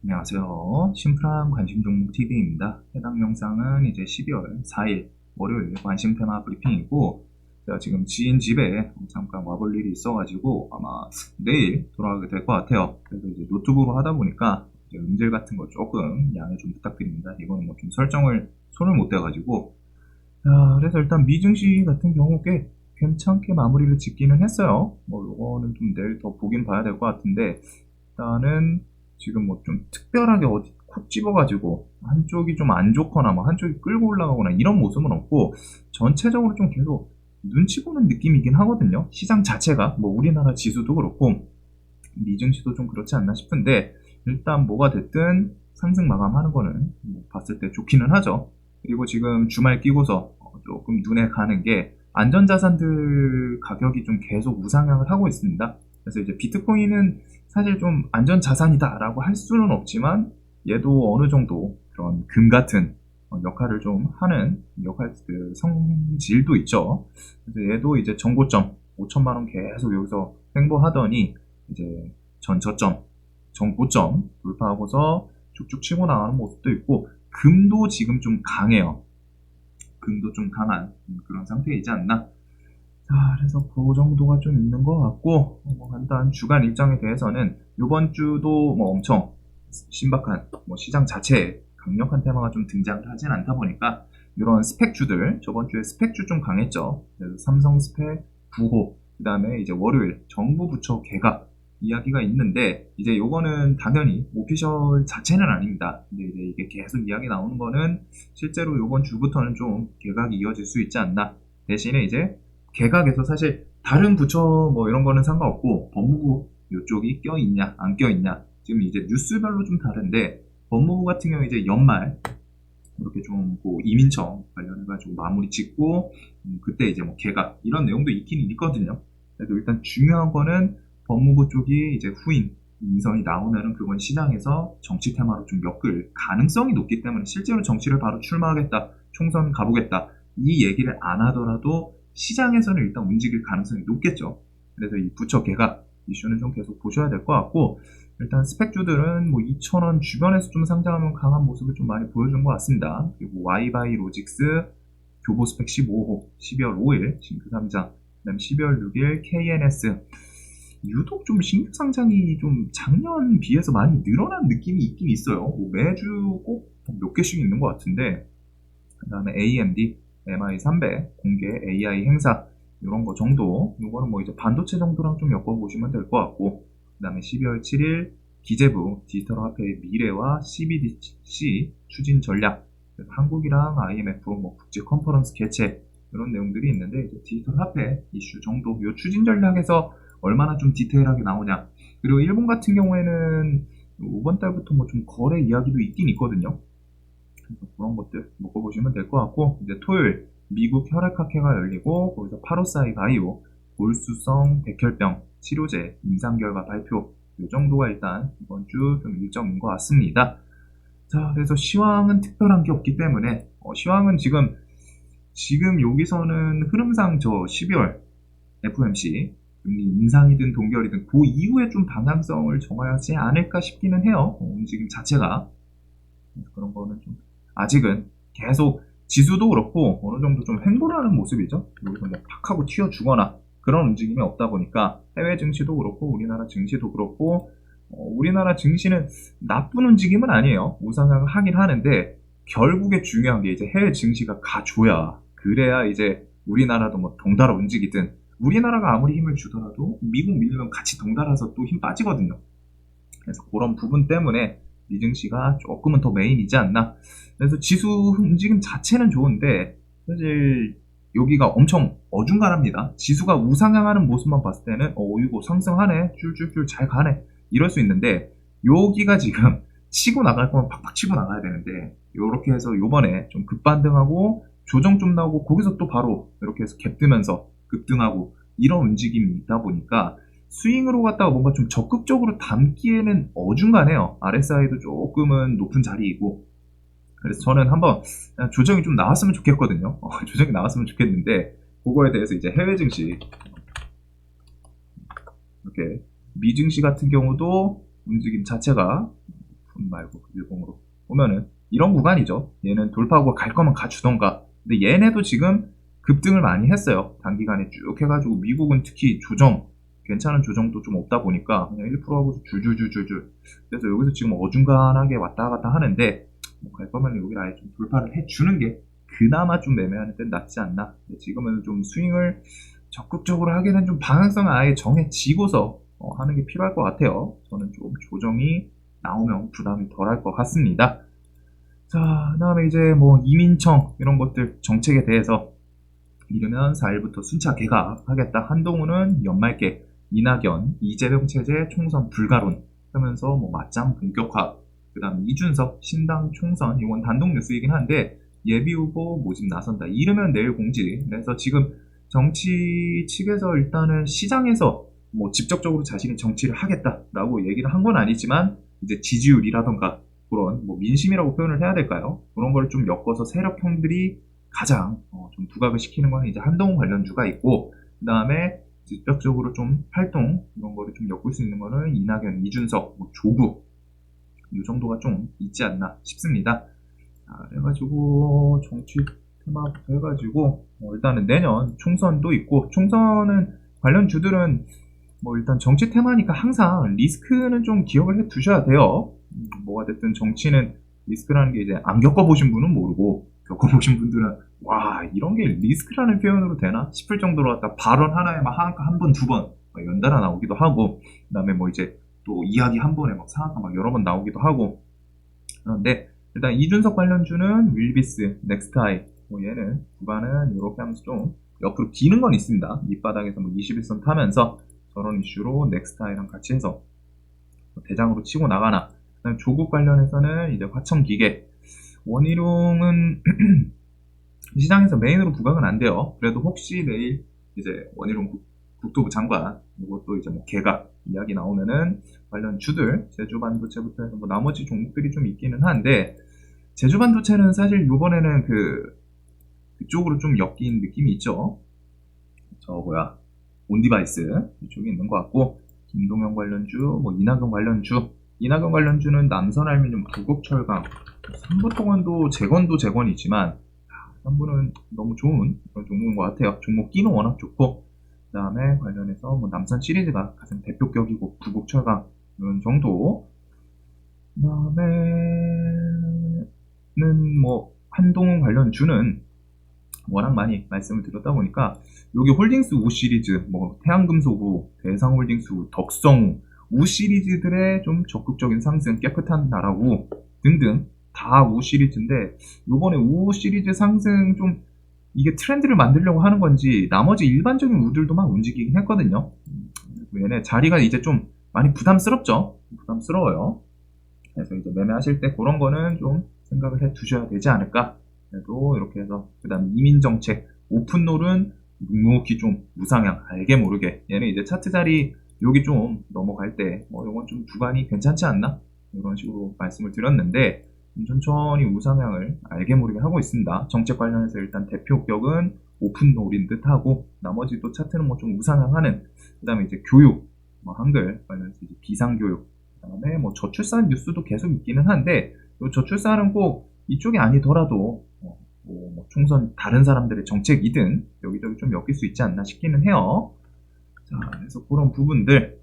안녕하세요. 심플한 관심 종목 TV입니다. 해당 영상은 이제 12월 4일 월요일 관심 테마 브리핑이고, 제가 지금 지인 집에 잠깐 와볼 일이 있어가지고 아마 내일 돌아가게 될 것 같아요. 그래서 이제 노트북으로 하다 보니까 이제 음질 같은 거 조금 양해 좀 부탁드립니다. 이거는 뭐 좀 설정을 손을 못 대가지고. 자, 그래서 일단 미증시 같은 경우 꽤 괜찮게 마무리를 짓기는 했어요. 뭐 요거는 좀 내일 더 보긴 봐야 될 것 같은데, 일단은 지금 뭐 좀 특별하게 어디 콕 집어가지고 한쪽이 좀 안 좋거나 뭐 한쪽이 끌고 올라가거나 이런 모습은 없고, 전체적으로 좀 계속 눈치 보는 느낌이긴 하거든요. 시장 자체가 뭐 우리나라 지수도 그렇고 미증시도 좀 그렇지 않나 싶은데, 일단 뭐가 됐든 상승 마감하는 거는 뭐 봤을 때 좋기는 하죠. 그리고 지금 주말 끼고서 조금 눈에 가는 게 안전자산들 가격이 좀 계속 우상향을 하고 있습니다. 그래서 이제 비트코인은 사실 좀 안전자산이다라고 할 수는 없지만, 얘도 어느 정도 그런 금 같은 역할을 좀 하는 그 성질도 있죠. 그래서 얘도 이제 정고점 5천만 원 계속 여기서 횡보하더니 이제 전 저점, 전 고점 돌파하고서 쭉쭉 치고 나가는 모습도 있고, 금도 지금 좀 강해요. 금도 좀 강한 그런 상태이지 않나. 자, 그래서 그 정도가 좀 있는 것 같고, 뭐 간단 주간 일정에 대해서는 이번 주도 뭐 엄청 신박한 뭐 시장 자체에 강력한 테마가 좀 등장을 하진 않다 보니까, 이런 스펙주들, 저번 주에 스펙주 좀 강했죠. 그래서 삼성 스펙, 구호, 그 다음에 이제 월요일 정부 부처 개각 이야기가 있는데, 이제 요거는 당연히 오피셜 자체는 아닙니다. 근데 이제 이게 계속 이야기 나오는 거는 실제로 요번 주부터는 좀 개각이 이어질 수 있지 않나. 대신에 이제 개각에서 사실 다른 부처 뭐 이런 거는 상관없고, 법무부 이쪽이 껴있냐 안 껴있냐 지금 이제 뉴스별로 좀 다른데, 법무부 같은 경우 이제 연말 이렇게 좀 그 이민청 관련해가지고 마무리 짓고, 그때 이제 뭐 개각 이런 내용도 있긴 있거든요. 그래도 일단 중요한 거는 법무부 쪽이 이제 후임 인선이 나오면은 그건 시장에서 정치 테마로 좀 엮을 가능성이 높기 때문에, 실제로 정치를 바로 출마하겠다, 총선 가보겠다 이 얘기를 안 하더라도 시장에서는 일단 움직일 가능성이 높겠죠. 그래서 이 부처 개각 이슈는 좀 계속 보셔야 될 것 같고, 일단 스펙주들은 뭐 2,000원 주변에서 좀 상장하면 강한 모습을 좀 많이 보여준 것 같습니다. 그리고 와이바이 로직스, 교보 스펙 15호, 12월 5일 징크 상장, 그다음 12월 6일 KNS, 유독 좀 신규 상장이 좀 작년 비해서 많이 늘어난 느낌이 있긴 있어요. 뭐 매주 꼭 몇 개씩 있는 것 같은데, 그 다음에 AMD, MI300 공개 AI 행사 이런 거 정도, 이거는 뭐 이제 반도체 정도랑 좀 엮어보시면 될 것 같고, 그 다음에 12월 7일 기재부 디지털 화폐의 미래와 CBDC 추진 전략, 한국이랑 IMF 뭐 국제 컨퍼런스 개최 이런 내용들이 있는데, 이제 디지털 화폐 이슈 정도, 이 추진 전략에서 얼마나 좀 디테일하게 나오냐. 그리고 일본 같은 경우에는 이번 달부터 뭐 좀 거래 이야기도 있긴 있거든요. 그래서 그런 것들 묶어보시면 될 것 같고, 이제 토요일 미국 혈액학회가 열리고, 거기서 파로사이 바이오 골수성 백혈병 치료제 임상 결과 발표, 이 정도가 일단 이번 주 좀 일정인 것 같습니다. 자, 그래서 시황은 특별한 게 없기 때문에, 시황은 지금 여기서는 흐름상 저 12월 FOMC 금리 인상이든 동결이든 그 이후에 좀 방향성을 정해야 하지 않을까 싶기는 해요. 움직임 자체가. 그런 거는 좀 아직은 계속 지수도 그렇고 어느 정도 좀 횡보를 하는 모습이죠. 여기서 뭐 팍 하고 튀어주거나 그런 움직임이 없다 보니까, 해외 증시도 그렇고 우리나라 증시도 그렇고, 우리나라 증시는 나쁜 움직임은 아니에요. 우상향을 하긴 하는데, 결국에 중요한 게 이제 해외 증시가 가줘야, 그래야 이제 우리나라도 뭐 덩달아 움직이든, 우리나라가 아무리 힘을 주더라도 미국 밀리면 같이 덩달아서 또 힘 빠지거든요. 그래서 그런 부분 때문에 미증시가 조금은 더 메인이지 않나. 그래서 지수 움직임 자체는 좋은데, 사실 여기가 엄청 어중간합니다. 지수가 우상향하는 모습만 봤을 때는 이거 상승하네, 줄줄줄 잘 가네 이럴 수 있는데, 여기가 지금 치고 나갈 거면 팍팍 치고 나가야 되는데, 이렇게 해서 요번에 좀 급반등하고 조정 좀 나오고 거기서 또 바로 이렇게 해서 갭 뜨면서 급등하고 이런 움직임이 있다 보니까, 스윙으로 갔다가 뭔가 좀 적극적으로 담기에는 어중간해요. RSI도 조금은 높은 자리이고. 그래서 저는 한번 조정이 좀 나왔으면 좋겠거든요. 조정이 나왔으면 좋겠는데, 그거에 대해서 이제 해외 증시, 이렇게 미증시 같은 경우도 움직임 자체가 돈 말고 일봉으로 보면은 이런 구간이죠. 얘는 돌파하고 갈 거면 가주던가. 근데 얘네도 지금 급등을 많이 했어요. 단기간에 쭉 해가지고 미국은 특히 조정, 괜찮은 조정도 좀 없다 보니까 그냥 1%하고 줄줄줄줄줄. 그래서 여기서 지금 어중간하게 왔다 갔다 하는데 갈 거면 여기를 아예 좀 돌파를 해주는 게 그나마 좀 매매하는 데는 낫지 않나. 지금은 좀 스윙을 적극적으로 하기에는 좀 방향성을 아예 정해지고서 하는 게 필요할 것 같아요. 저는 좀 조정이 나오면 부담이 덜할 것 같습니다. 자, 그 다음에 이제 뭐 이민청 이런 것들 정책에 대해서 이르면 4일부터 순차 개각하겠다. 한동훈은 연말께 이낙연, 이재명 체제 총선 불가론 하면서 뭐 맞짱 본격화. 그 다음 이준석 신당 총선 이건 단독 뉴스이긴 한데 예비 후보 모집 나선다. 이르면 내일 공지. 그래서 지금 정치 측에서 일단은 시장에서 뭐 직접적으로 자신이 정치를 하겠다라고 얘기를 한 건 아니지만 이제 지지율이라던가 그런 뭐 민심이라고 표현을 해야 될까요? 그런 걸 좀 엮어서 세력형들이 가장 좀 부각을 시키는 건 이제 한동훈 관련주가 있고 그 다음에 직접적으로 좀 활동 이런 거를 좀 엮을 수 있는 거는 이낙연, 이준석, 뭐 조국 이 정도가 좀 있지 않나 싶습니다. 자, 그래가지고 정치 테마부터 해가지고 일단은 내년 총선도 있고 총선은 관련 주들은 뭐 일단 정치 테마니까 항상 리스크는 좀 기억을 해 두셔야 돼요. 뭐가 됐든 정치는 리스크라는 게 이제 안 겪어보신 분은 모르고 겪어보신 분들은 와 이런 게 리스크라는 표현으로 되나 싶을 정도로 갖다 발언 하나에 막 한 번, 두 번 연달아 나오기도 하고 그 다음에 뭐 이제 또 이야기 한 번에 막 상황가 막 여러 번 나오기도 하고 그런데 일단 이준석 관련주는 윌비스, 넥스타이 뭐 얘는 구간은 이렇게 하면서 좀 옆으로 기는 건 있습니다. 밑바닥에서 뭐 21선 타면서 저런 이슈로 넥스타이랑 같이 해서 대장으로 치고 나가나. 그다음 조국 관련해서는 이제 화천기계 원희룡은 시장에서 메인으로 부각은 안 돼요. 그래도 혹시 내일 이제 원희룡 국토부 장관 이것도 이제 뭐 개각 이야기 나오면은 관련 주들 제주반도체부터 해서 뭐 나머지 종목들이 좀 있기는 한데 제주반도체는 사실 이번에는 그쪽으로 좀 엮인 느낌이 있죠. 온디바이스 이쪽에 있는 것 같고 김동현 관련주, 뭐 이낙연 관련주는 남선알미늄, 부곡철강, 3부 동안도 재건이지만 3부는 너무 좋은 그런 종목인 것 같아요. 종목 끼는 워낙 좋고 그 다음에 관련해서 뭐 남선 시리즈가 가장 대표격이고 부곡철강 이런 정도. 그 다음에는 뭐 한동훈 관련주는 워낙 많이 말씀을 드렸다 보니까 여기 홀딩스 우 시리즈, 뭐 태양금속우, 대상홀딩스, 덕성우, 우 시리즈들의 좀 적극적인 상승, 깨끗한 나라우 등등 다 우 시리즈인데 요번에 우 시리즈 상승 좀 이게 트렌드를 만들려고 하는 건지 나머지 일반적인 우들도 막 움직이긴 했거든요. 얘네 자리가 이제 좀 많이 부담스럽죠. 부담스러워요. 그래서 이제 매매하실 때 그런 거는 좀 생각을 해 두셔야 되지 않을까. 그래도 이렇게 해서 그 다음 이민정책 오픈롤은 묵묵히 좀 우상향 알게 모르게 얘는 이제 차트 자리 여기 좀 넘어갈 때 뭐 이건 좀 주간이 괜찮지 않나 이런 식으로 말씀을 드렸는데 천천히 우상향을 알게 모르게 하고 있습니다. 정책 관련해서 일단 대표격은 오픈롤인 듯 하고 나머지 또 차트는 뭐 좀 우상향하는 그 다음에 이제 교육 뭐 한글 관련해서 이제 비상교육 그 다음에 뭐 저출산 뉴스도 계속 있기는 한데 이 저출산은 꼭 이쪽이 아니더라도 뭐 총선 다른 사람들의 정책이든 여기저기 좀 엮일 수 있지 않나 싶기는 해요. 자, 그래서 그런 부분들.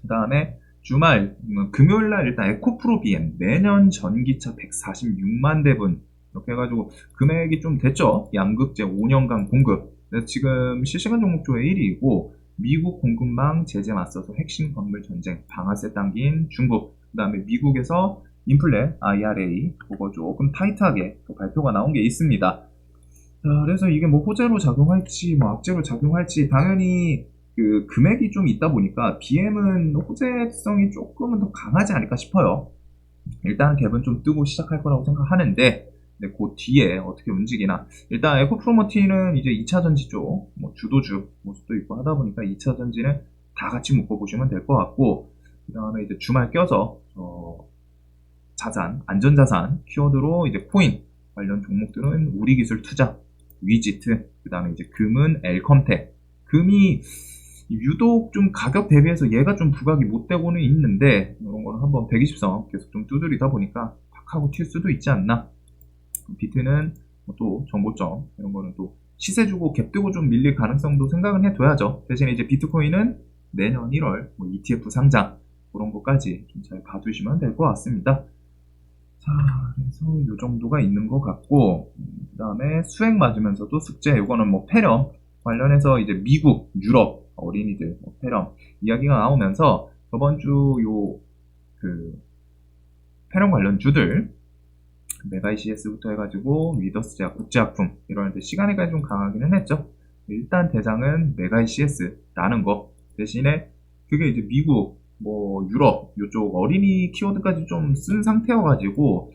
그 다음에 주말 금요일날 일단 에코프로 BM 내년 전기차 146만 대분 이렇게 해가지고 금액이 좀 됐죠. 양극재 5년간 공급. 그래서 지금 실시간 종목조회 1위이고 미국 공급망 제재 맞서서 핵심 건물 전쟁 방아쇠 당긴 중국. 그 다음에 미국에서 인플레 IRA 그거 조금 타이트하게 발표가 나온 게 있습니다. 자, 그래서 이게 뭐 호재로 작용할지 뭐 악재로 작용할지 당연히 그 금액이 좀 있다 보니까 BM은 호재성이 조금은 더 강하지 않을까 싶어요. 일단 갭은 좀 뜨고 시작할 거라고 생각하는데 그 뒤에 어떻게 움직이나. 일단 에코프로머티는 이제 2차전지 쪽 뭐 주도주 모습도 있고 하다 보니까 2차전지는 다 같이 묶어보시면 될 것 같고 그 다음에 이제 주말 껴서 자산, 안전자산 키워드로 이제 코인 관련 종목들은 우리기술투자, 위지트, 그 다음에 이제 금은 엘컴텍. 금이 유독 좀 가격 대비해서 얘가 좀 부각이 못 되고는 있는데, 이런 거는 한번 120선 계속 좀 두드리다 보니까 탁 하고 튈 수도 있지 않나. 비트는 또 정고점 이런 거는 또 시세 주고 갭 뜨고 좀 밀릴 가능성도 생각은 해둬야죠. 대신에 이제 비트코인은 내년 1월 뭐 ETF 상장 그런 것까지 좀 잘 봐두시면 될 것 같습니다. 자, 그래서 이 정도가 있는 것 같고, 그 다음에 수액 맞으면서도 숙제, 이거는 뭐 폐렴 관련해서 이제 미국, 유럽 어린이들 뭐 폐렴 이야기가 나오면서 저번 주 그 폐렴 관련 주들 메가이CS부터 해가지고 위더스 제약, 국제약품 이러는데 시간이가 좀 강하기는 했죠. 일단 대장은 메가이CS라는 거 대신에 그게 이제 미국, 뭐 유럽 이쪽 어린이 키워드까지 좀 쓴 상태여가지고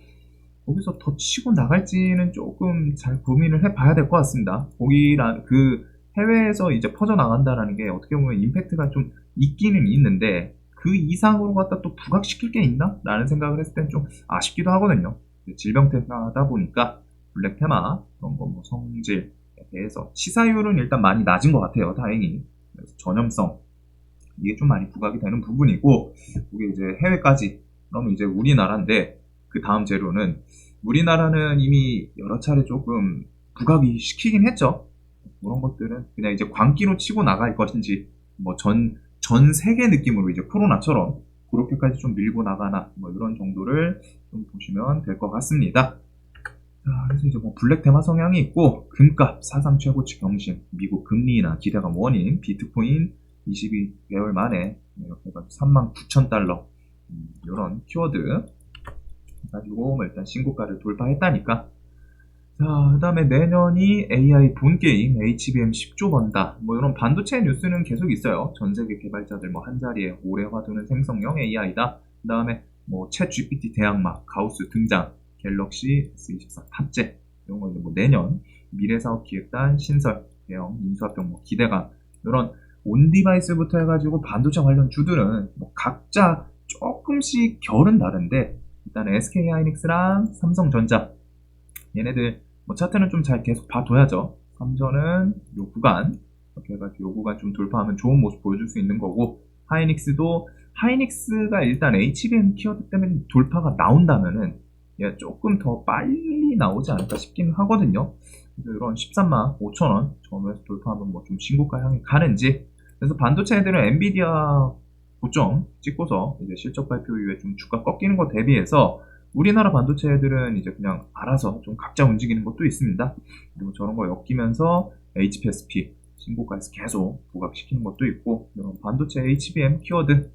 거기서 더 치고 나갈지는 조금 잘 고민을 해봐야 될 것 같습니다. 거기란 그 해외에서 이제 퍼져 나간다라는 게 어떻게 보면 임팩트가 좀 있기는 있는데 그 이상으로 갖다 또 부각시킬 게 있나? 라는 생각을 했을 땐 좀 아쉽기도 하거든요. 질병 테마다 보니까 블랙 테마 그런 거 뭐 성질에 대해서 치사율은 일단 많이 낮은 것 같아요. 다행히. 그래서 전염성 이게 좀 많이 부각이 되는 부분이고 그게 이제 해외까지 그러면 이제 우리나라인데 그 다음 재료는 우리나라는 이미 여러 차례 조금 부각이 시키긴 했죠. 그런 것들은 그냥 이제 광기로 치고 나갈 것인지 뭐 전 세계 느낌으로 이제 코로나처럼 그렇게까지 좀 밀고 나가나 뭐 이런 정도를 좀 보시면 될 것 같습니다. 자, 그래서 이제 뭐 블랙 테마 성향이 있고 금값 사상 최고치 경신 미국 금리 인하 기대감 원인 비트코인 22개월 만에 이렇게 해가지고 39,000달러 이런 키워드 가지고 뭐 일단 신고가를 돌파했다니까. 자, 그 다음에 내년이 AI 본게임 HBM 10조 번다 뭐 이런 반도체 뉴스는 계속 있어요. 전세계 개발자들 뭐 한자리에 오래 화두는 생성형 AI다. 그 다음에 뭐 챗 GPT 대항마 가우스 등장 갤럭시 S24 탑재 이런 거 이제 뭐 내년 미래사업기획단 신설 대형 인수합병 뭐 기대감 이런 온디바이스부터 해가지고 반도체 관련 주들은 뭐 각자 조금씩 결은 다른데 일단 SK하이닉스랑 삼성전자 얘네들 뭐 차트는 좀 잘 계속 봐둬야죠. 삼전은 요 구간 이렇게 해가지고 요 구간 좀 돌파하면 좋은 모습 보여줄 수 있는 거고 하이닉스도 하이닉스가 일단 HBM 키워드 때문에 돌파가 나온다면은 얘 조금 더 빨리 나오지 않을까 싶긴 하거든요. 그래서 이런 13만 5천원 저음에서 돌파하면 뭐 좀 신고가 향해 가는지 그래서 반도체 애들은 엔비디아 고점 찍고서 이제 실적 발표 이후에 좀 주가 꺾이는 거 대비해서 우리나라 반도체 애들은 이제 그냥 알아서 좀 각자 움직이는 것도 있습니다. 그리고 저런 거 엮이면서 HPSP 신고가에서 계속 부각시키는 것도 있고 이런 반도체 HBM 키워드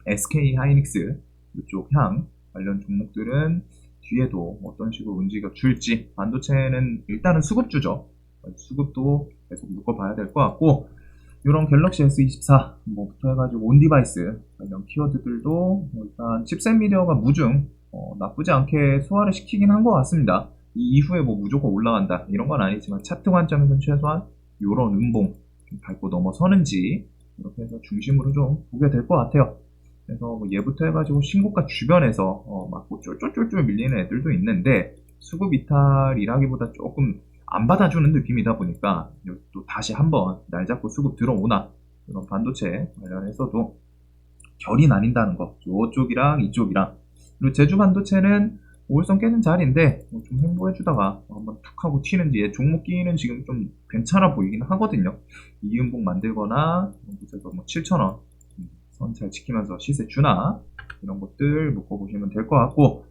SK 하이닉스 이쪽 향 관련 종목들은 뒤에도 어떤 식으로 움직여 줄지 반도체는 일단은 수급주죠. 수급도 계속 묶어봐야 될 것 같고 이런 갤럭시 S24 뭐부터 해가지고 온디바이스 관련 키워드들도 일단 칩셋 미디어가 무중 나쁘지 않게 소화를 시키긴 한 것 같습니다. 이 이후에 뭐 무조건 올라간다 이런 건 아니지만 차트 관점에서는 최소한 이런 음봉 좀 밟고 넘어서는지 이렇게 해서 중심으로 좀 보게 될 것 같아요. 그래서 뭐 얘부터 해가지고 신고가 주변에서 막뭐 쫄쫄쫄쫄 밀리는 애들도 있는데 수급 이탈이라기보다 조금 안 받아주는 느낌이다 보니까 또 다시 한번 날 잡고 수급 들어오나 이런 반도체 관련해서도 결이 나뉜다는 거 이쪽이랑 이쪽이랑 그리고 제주 반도체는 5일선 깨는 자리인데 좀 횡보해주다가 한번 툭 하고 튀는지 얘 종목 끼는 지금 좀 괜찮아 보이긴 하거든요. 이음봉 만들거나 이런 곳에서 뭐 7,000원 선 잘 지키면서 시세 주나 이런 것들 묶어보시면 될 것 같고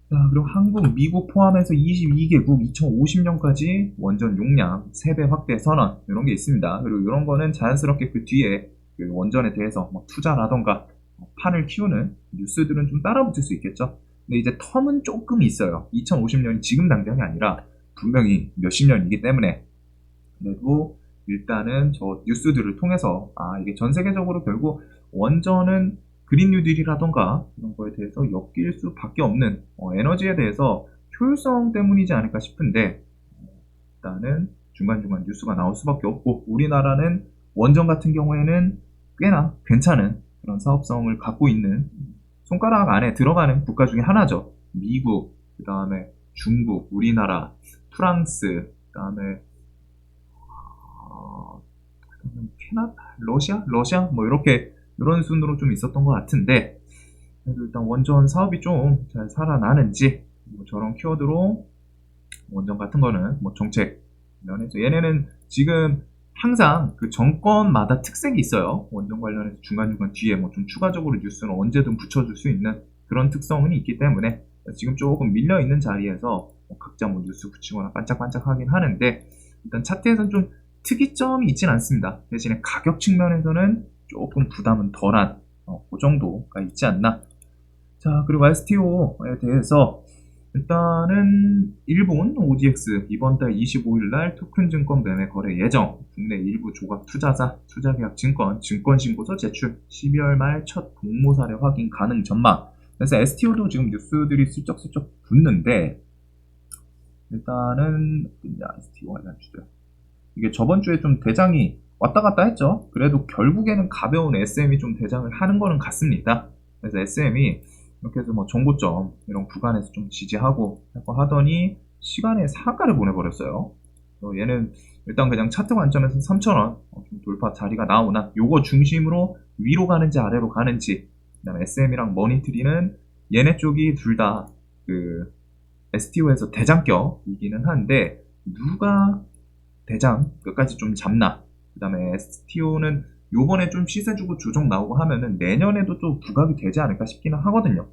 자, 그리고 한국, 미국 포함해서 22개국 2050년까지 원전 용량 3배 확대 선언 이런 게 있습니다. 그리고 이런 거는 자연스럽게 그 뒤에 그 원전에 대해서 뭐 투자라던가 판을 키우는 뉴스들은 좀 따라붙을 수 있겠죠. 근데 이제 텀은 조금 있어요. 2050년이 지금 당장이 아니라 분명히 몇십 년이기 때문에 그래도 일단은 저 뉴스들을 통해서 이게 전 세계적으로 결국 원전은 그린 뉴딜이라던가 이런 거에 대해서 엮일 수밖에 없는 에너지에 대해서 효율성 때문이지 않을까 싶은데 일단은 중간중간 뉴스가 나올 수밖에 없고 우리나라는 원전 같은 경우에는 꽤나 괜찮은 그런 사업성을 갖고 있는 손가락 안에 들어가는 국가 중에 하나죠. 미국, 그 다음에 중국, 우리나라, 프랑스, 그 다음에 캐나다, 러시아 뭐 이렇게 이런 순으로 좀 있었던 것 같은데 그래도 일단 원전 사업이 좀 잘 살아나는지 뭐 저런 키워드로 원전 같은 거는 뭐 정책 면에서 얘네는 지금 항상 그 정권마다 특색이 있어요. 원전 관련해서 중간중간 뒤에 뭐 좀 추가적으로 뉴스는 언제든 붙여줄 수 있는 그런 특성은 있기 때문에 지금 조금 밀려 있는 자리에서 뭐 각자 뭐 뉴스 붙이거나 반짝반짝하긴 하는데 일단 차트에서는 좀 특이점이 있진 않습니다. 대신에 가격 측면에서는 조금 부담은 덜한 그 정도가 있지 않나. 자, 그리고 STO에 대해서 일단은 일본 ODX 이번 달 25일 날 토큰 증권 매매 거래 예정. 국내 일부 조각 투자자 투자계약 증권 신고서 제출. 12월 말 첫 공모 사례 확인 가능 전망. 그래서 STO도 지금 뉴스들이 슬쩍슬쩍 붙는데 일단은 STO 관련 주들. 이게 저번 주에 좀 대장이 왔다 갔다 했죠. 그래도 결국에는 가벼운 SM이 좀 대장을 하는 거는 같습니다. 그래서 SM이 이렇게 해서 뭐 정고점 이런 구간에서 좀 지지하고 하더니 시간에 상한가를 보내버렸어요. 얘는 일단 그냥 차트 관점에서 3,000원 좀 돌파 자리가 나오나 요거 중심으로 위로 가는지 아래로 가는지 그다음에 SM이랑 머니트리는 얘네 쪽이 둘 다 그 STO에서 대장격이기는 한데 누가 대장 끝까지 좀 잡나. 그 다음에 STO는 요번에 좀 시세 주고 조정 나오고 하면은 내년에도 좀 부각이 되지 않을까 싶기는 하거든요.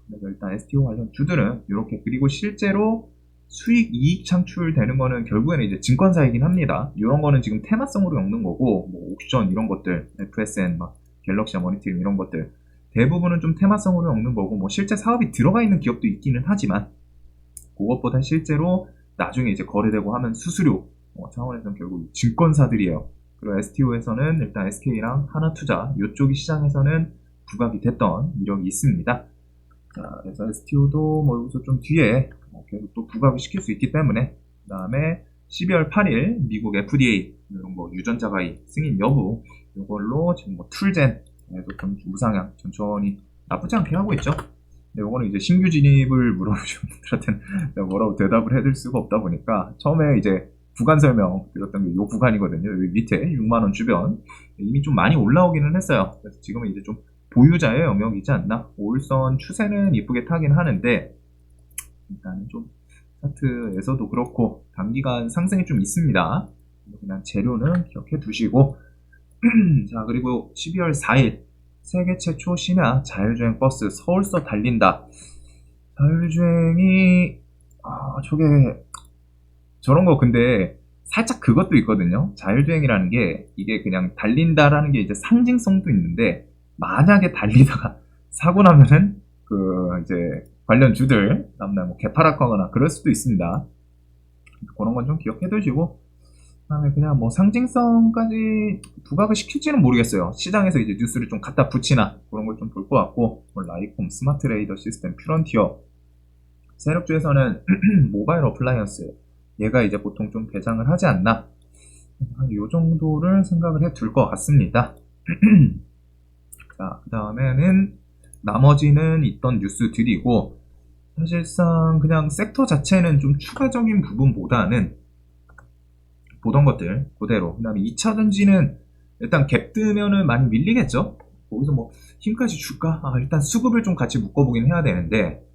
그래서 일단 STO 관련 주들은 이렇게 그리고 실제로 수익 이익 창출되는 거는 결국에는 이제 증권사이긴 합니다. 이런 거는 지금 테마성으로 엮는 거고 뭐 옵션 이런 것들 FSN 막 갤럭시아 머니터링 이런 것들 대부분은 좀 테마성으로 엮는 거고 뭐 실제 사업이 들어가 있는 기업도 있기는 하지만 그것보다 실제로 나중에 이제 거래되고 하면 수수료 차원에서는 결국 증권사들이에요. 그리고 STO에서는 일단 SK랑 하나투자 이쪽이 시장에서는 부각이 됐던 이력이 있습니다. 자, 그래서 STO도 뭐 여기서 좀 뒤에 계속 또 부각을 시킬 수 있기 때문에 그 다음에 12월 8일 미국 FDA 이런 뭐 유전자 가입 승인 여부 이걸로 지금 뭐 툴젠에서 좀 우상향 천천히 나쁘지 않게 하고 있죠. 근데 이거는 이제 신규 진입을 물어보신 분들한테는 내가 뭐라고 대답을 해드릴 수가 없다 보니까 처음에 이제 구간 설명 드렸던 게 이 구간이거든요. 여기 밑에 6만원 주변 이미 좀 많이 올라오기는 했어요. 그래서 지금은 이제 좀 보유자의 영역이지 않나. 5일선 추세는 이쁘게 타긴 하는데 일단은 좀 차트에서도 그렇고 단기간 상승이 좀 있습니다. 그냥 재료는 기억해 두시고 자, 그리고 12월 4일 세계 최초 심야 자율주행 버스 서울서 달린다. 자율주행이 저게 저런 거 근데 살짝 그것도 있거든요. 자율주행이라는 게 이게 그냥 달린다라는 게 이제 상징성도 있는데 만약에 달리다가 사고 나면은 그 이제 관련 주들 다음날 뭐 개파락하거나 그럴 수도 있습니다. 그런 건 좀 기억해 두시고 그다음에 그냥 뭐 상징성까지 부각을 시킬지는 모르겠어요. 시장에서 이제 뉴스를 좀 갖다 붙이나 그런 걸 좀 볼 것 같고 뭐 라이콤, 스마트 레이더 시스템, 퓨런티어 세력주에서는 모바일 어플라이언스 얘가 이제 보통 좀 대장을 하지 않나 한 요 정도를 생각을 해 둘 것 같습니다. 자, 그 다음에는 나머지는 있던 뉴스들이고 사실상 그냥 섹터 자체는 좀 추가적인 부분보다는 보던 것들 그대로. 그 다음에 2차 전지는 일단 갭 뜨면은 많이 밀리겠죠. 거기서 뭐 힘까지 줄까? 일단 수급을 좀 같이 묶어보긴 해야 되는데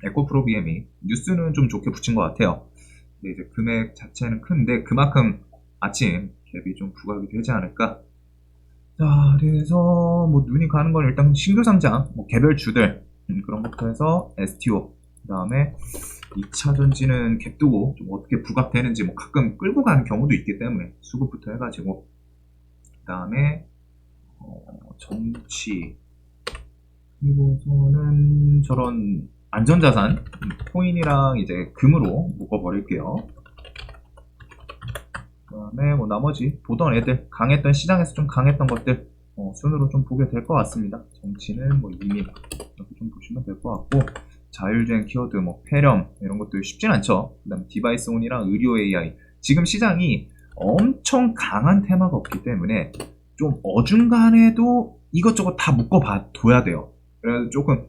에코프로 BM이 뉴스는 좀 좋게 붙인 것 같아요. 근데 이제 금액 자체는 큰데 그만큼 아침 갭이 좀 부각이 되지 않을까. 자, 그래서 뭐 눈이 가는 건 일단 신규 상장, 뭐 개별 주들 그런 것부터 해서 STO, 그 다음에 2차 전지는 갭 두고 좀 어떻게 부각되는지 뭐 가끔 끌고 가는 경우도 있기 때문에 수급부터 해가지고 그 다음에 정치 그리고서는 저런 안전자산 코인이랑 이제 금으로 묶어버릴게요. 그 다음에 뭐 나머지 보던 애들 강했던 시장에서 좀 강했던 것들 순으로 좀 보게 될 것 같습니다. 정치는 뭐 이미 이렇게 좀 보시면 될 것 같고 자율주행 키워드 뭐 폐렴 이런 것들 쉽진 않죠. 그 다음에 디바이스 온이랑 의료 AI 지금 시장이 엄청 강한 테마가 없기 때문에 좀 어중간해도 이것저것 다 묶어봐둬야 돼요. 그래서 조금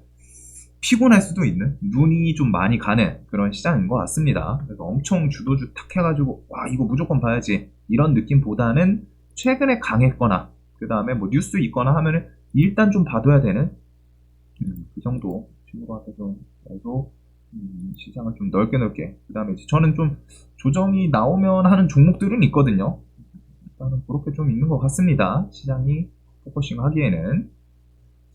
피곤할 수도 있는, 눈이 좀 많이 가는 그런 시장인 것 같습니다. 그래서 엄청 주도주 탁 해가지고 와 이거 무조건 봐야지 이런 느낌보다는 최근에 강했거나 그 다음에 뭐 뉴스 있거나 하면은 일단 좀 봐둬야 되는 그 정도 식으로 해서 좀 계속 시장을 좀 넓게 그 다음에 저는 좀 조정이 나오면 하는 종목들은 있거든요. 일단은 그렇게 좀 있는 것 같습니다. 시장이 포커싱 하기에는.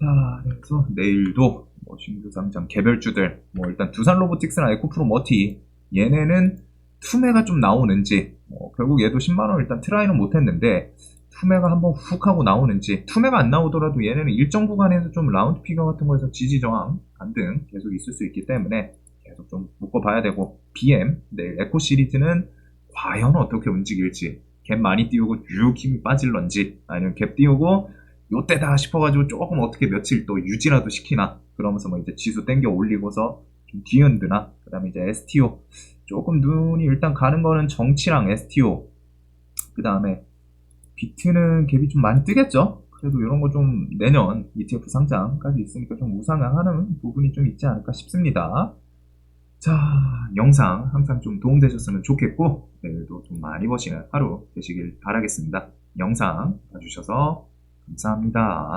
자, 그래서 내일도 뭐 신규 상장 개별주들, 뭐 일단 두산 로보틱스나 에코프로 머티, 얘네는 투매가 좀 나오는지, 결국 얘도 10만원 일단 트라이는 못했는데, 투매가 한번 훅 하고 나오는지, 투매가 안 나오더라도 얘네는 일정 구간에서 좀 라운드 피겨 같은 거에서 지지 저항, 반등 계속 있을 수 있기 때문에 계속 좀 묶어봐야 되고, BM, 내일 에코 시리즈는 과연 어떻게 움직일지, 갭 많이 띄우고 쭉 힘이 빠질런지, 아니면 갭 띄우고 요때다 싶어가지고 조금 어떻게 며칠 또 유지라도 시키나 그러면서 뭐 이제 지수 땡겨 올리고서 좀 뒤흔드나 그 다음에 이제 STO 조금 눈이 일단 가는 거는 정치랑 STO 그 다음에 비트는 갭이 좀 많이 뜨겠죠. 그래도 이런 거 좀 내년 ETF 상장까지 있으니까 좀 우상향하는 부분이 좀 있지 않을까 싶습니다. 자, 영상 항상 좀 도움되셨으면 좋겠고 내일도 좀 많이 버시는 하루 되시길 바라겠습니다. 영상 봐주셔서 감사합니다.